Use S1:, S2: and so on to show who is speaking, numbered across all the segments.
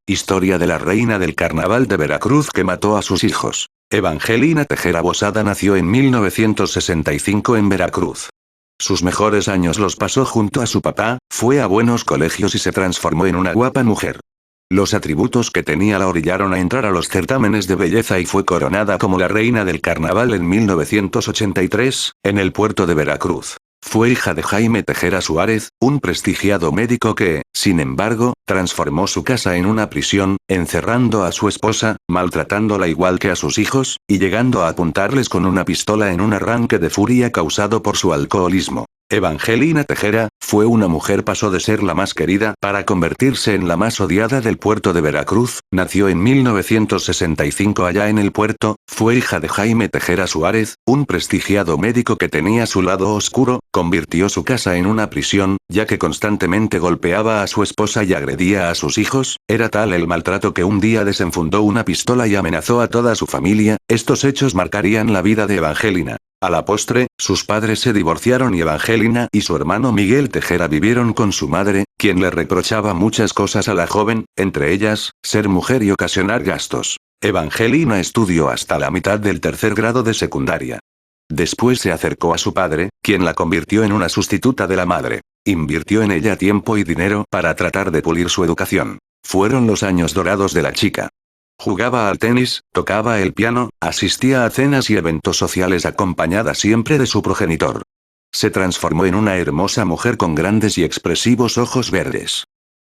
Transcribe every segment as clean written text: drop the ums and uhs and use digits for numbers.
S1: Historia de la reina del carnaval de Veracruz que mató a sus hijos. Evangelina Tejera Bosada nació en 1965 en Veracruz. Sus mejores años los pasó junto a su papá, fue a buenos colegios y se transformó en una guapa mujer. Los atributos que tenía la orillaron a entrar a los certámenes de belleza y fue coronada como la reina del carnaval en 1983, en el puerto de Veracruz. Fue hija de Jaime Tejera Suárez, un prestigiado médico que, sin embargo, transformó su casa en una prisión, encerrando a su esposa, maltratándola igual que a sus hijos, y llegando a apuntarles con una pistola en un arranque de furia causado por su alcoholismo. Evangelina Tejera, fue una mujer pasó de ser la más querida para convertirse en la más odiada del puerto de Veracruz, nació en 1965 allá en el puerto, fue hija de Jaime Tejera Suárez, un prestigiado médico que tenía su lado oscuro, convirtió su casa en una prisión, ya que constantemente golpeaba a su esposa y agredía a sus hijos, era tal el maltrato que un día desenfundó una pistola y amenazó a toda su familia, estos hechos marcarían la vida de Evangelina. A la postre, sus padres se divorciaron y Evangelina y su hermano Miguel Tejera vivieron con su madre, quien le reprochaba muchas cosas a la joven, entre ellas, ser mujer y ocasionar gastos. Evangelina estudió hasta la mitad del tercer grado de secundaria. Después se acercó a su padre, quien la convirtió en una sustituta de la madre. Invirtió en ella tiempo y dinero para tratar de pulir su educación. Fueron los años dorados de la chica. Jugaba al tenis, tocaba el piano, asistía a cenas y eventos sociales acompañada siempre de su progenitor. Se transformó en una hermosa mujer con grandes y expresivos ojos verdes.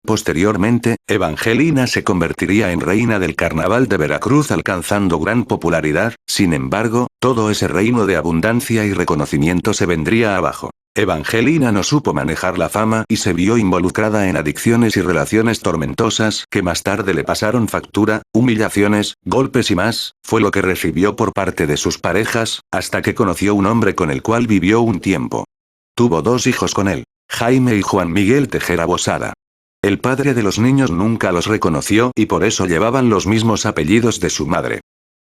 S1: Posteriormente, Evangelina se convertiría en reina del carnaval de Veracruz alcanzando gran popularidad, sin embargo, todo ese reino de abundancia y reconocimiento se vendría abajo. Evangelina no supo manejar la fama y se vio involucrada en adicciones y relaciones tormentosas que más tarde le pasaron factura, humillaciones, golpes y más, fue lo que recibió por parte de sus parejas, hasta que conoció un hombre con el cual vivió un tiempo. Tuvo 2 hijos con él, Jaime y Juan Miguel Tejera Bosada. El padre de los niños nunca los reconoció y por eso llevaban los mismos apellidos de su madre.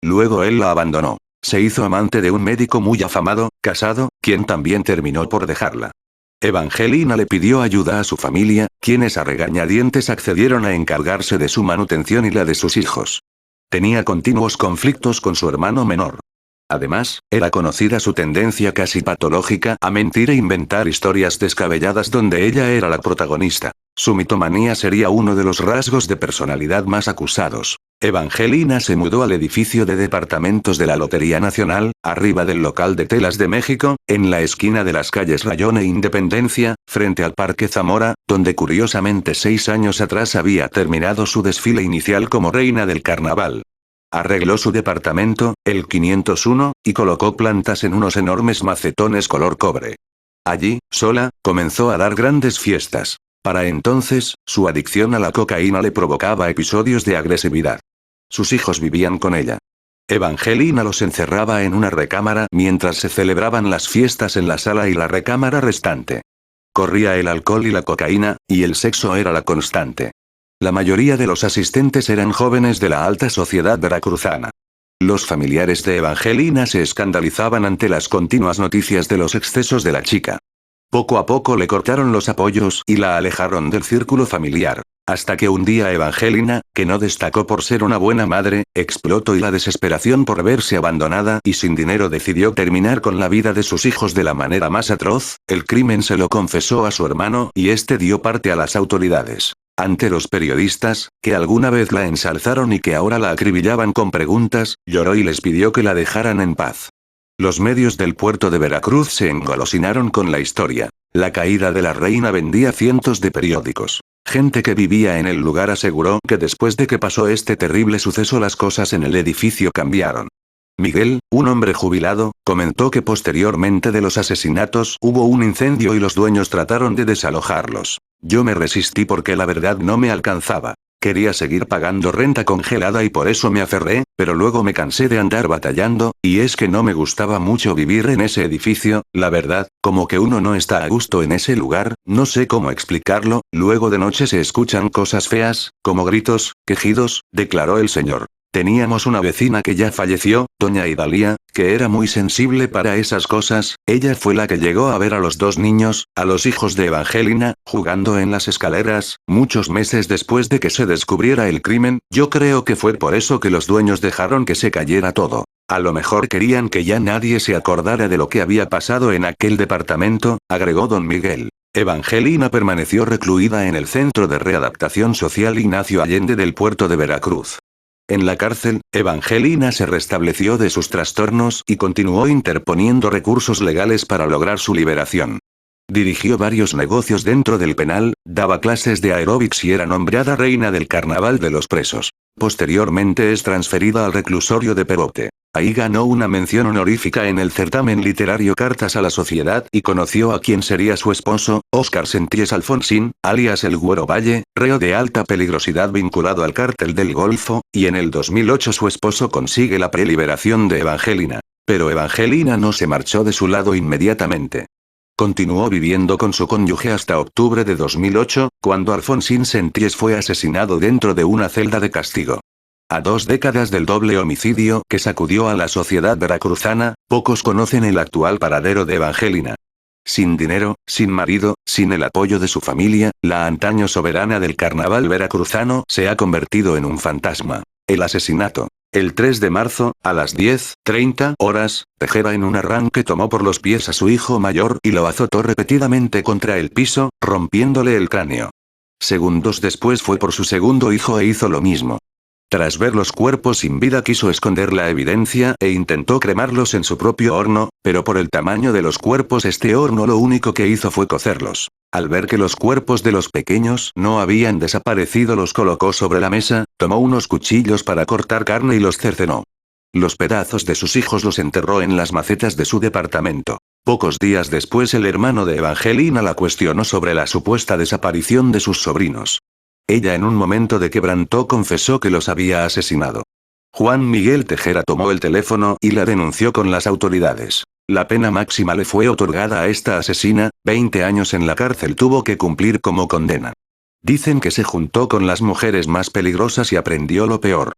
S1: Luego él la abandonó. Se hizo amante de un médico muy afamado, casado, quien también terminó por dejarla. Evangelina le pidió ayuda a su familia, quienes a regañadientes accedieron a encargarse de su manutención y la de sus hijos. Tenía continuos conflictos con su hermano menor. Además, era conocida su tendencia casi patológica a mentir e inventar historias descabelladas donde ella era la protagonista. Su mitomanía sería uno de los rasgos de personalidad más acusados. Evangelina se mudó al edificio de departamentos de la Lotería Nacional, arriba del local de telas de México, en la esquina de las calles Rayón e Independencia, frente al Parque Zamora, donde curiosamente 6 años atrás había terminado su desfile inicial como reina del carnaval. Arregló su departamento, el 501, y colocó plantas en unos enormes macetones color cobre. Allí, sola, comenzó a dar grandes fiestas. Para entonces, su adicción a la cocaína le provocaba episodios de agresividad. Sus hijos vivían con ella. Evangelina los encerraba en una recámara mientras se celebraban las fiestas en la sala y la recámara restante. Corría el alcohol y la cocaína, y el sexo era la constante. La mayoría de los asistentes eran jóvenes de la alta sociedad veracruzana. Los familiares de Evangelina se escandalizaban ante las continuas noticias de los excesos de la chica. Poco a poco le cortaron los apoyos y la alejaron del círculo familiar. Hasta que un día Evangelina, que no destacó por ser una buena madre, explotó y la desesperación por verse abandonada y sin dinero decidió terminar con la vida de sus hijos de la manera más atroz. El crimen se lo confesó a su hermano y este dio parte a las autoridades. Ante los periodistas, que alguna vez la ensalzaron y que ahora la acribillaban con preguntas, lloró y les pidió que la dejaran en paz. Los medios del puerto de Veracruz se engolosinaron con la historia. La caída de la reina vendía cientos de periódicos. Gente que vivía en el lugar aseguró que después de que pasó este terrible suceso las cosas en el edificio cambiaron. Miguel, un hombre jubilado, comentó que posteriormente de los asesinatos hubo un incendio y los dueños trataron de desalojarlos. Yo me resistí porque la verdad no me alcanzaba. Quería seguir pagando renta congelada y por eso me aferré, pero luego me cansé de andar batallando, y es que no me gustaba mucho vivir en ese edificio, la verdad, como que uno no está a gusto en ese lugar, no sé cómo explicarlo, luego de noche se escuchan cosas feas, como gritos, quejidos, declaró el señor. Teníamos una vecina que ya falleció, doña Idalia, que era muy sensible para esas cosas. Ella fue la que llegó a ver a los dos niños, a los hijos de Evangelina, jugando en las escaleras, muchos meses después de que se descubriera el crimen. Yo creo que fue por eso que los dueños dejaron que se cayera todo. A lo mejor querían que ya nadie se acordara de lo que había pasado en aquel departamento, agregó don Miguel. Evangelina permaneció recluida en el Centro de Readaptación Social Ignacio Allende del puerto de Veracruz. En la cárcel, Evangelina se restableció de sus trastornos y continuó interponiendo recursos legales para lograr su liberación. Dirigió varios negocios dentro del penal, daba clases de aeróbics y era nombrada reina del carnaval de los presos. Posteriormente es transferida al reclusorio de Perote. Ahí ganó una mención honorífica en el certamen literario Cartas a la Sociedad y conoció a quien sería su esposo, Óscar Senties Alfonsín, alias el Güero Valle, reo de alta peligrosidad vinculado al cártel del Golfo, y en el 2008 su esposo consigue la preliberación de Evangelina. Pero Evangelina no se marchó de su lado inmediatamente. Continuó viviendo con su cónyuge hasta octubre de 2008, cuando Alfonsín Senties fue asesinado dentro de una celda de castigo. A 2 décadas del doble homicidio que sacudió a la sociedad veracruzana, pocos conocen el actual paradero de Evangelina. Sin dinero, sin marido, sin el apoyo de su familia, la antaño soberana del carnaval veracruzano se ha convertido en un fantasma. El asesinato. El 3 de marzo, a las 10:30 horas, Tejera en un arranque tomó por los pies a su hijo mayor y lo azotó repetidamente contra el piso, rompiéndole el cráneo. Segundos después fue por su segundo hijo e hizo lo mismo. Tras ver los cuerpos sin vida quiso esconder la evidencia e intentó cremarlos en su propio horno, pero por el tamaño de los cuerpos este horno lo único que hizo fue cocerlos. Al ver que los cuerpos de los pequeños no habían desaparecido los colocó sobre la mesa, tomó unos cuchillos para cortar carne y los cercenó. Los pedazos de sus hijos los enterró en las macetas de su departamento. Pocos días después el hermano de Evangelina la cuestionó sobre la supuesta desaparición de sus sobrinos. Ella en un momento de quebranto confesó que los había asesinado. Juan Miguel Tejera tomó el teléfono y la denunció con las autoridades. La pena máxima le fue otorgada a esta asesina, 20 años en la cárcel tuvo que cumplir como condena. Dicen que se juntó con las mujeres más peligrosas y aprendió lo peor.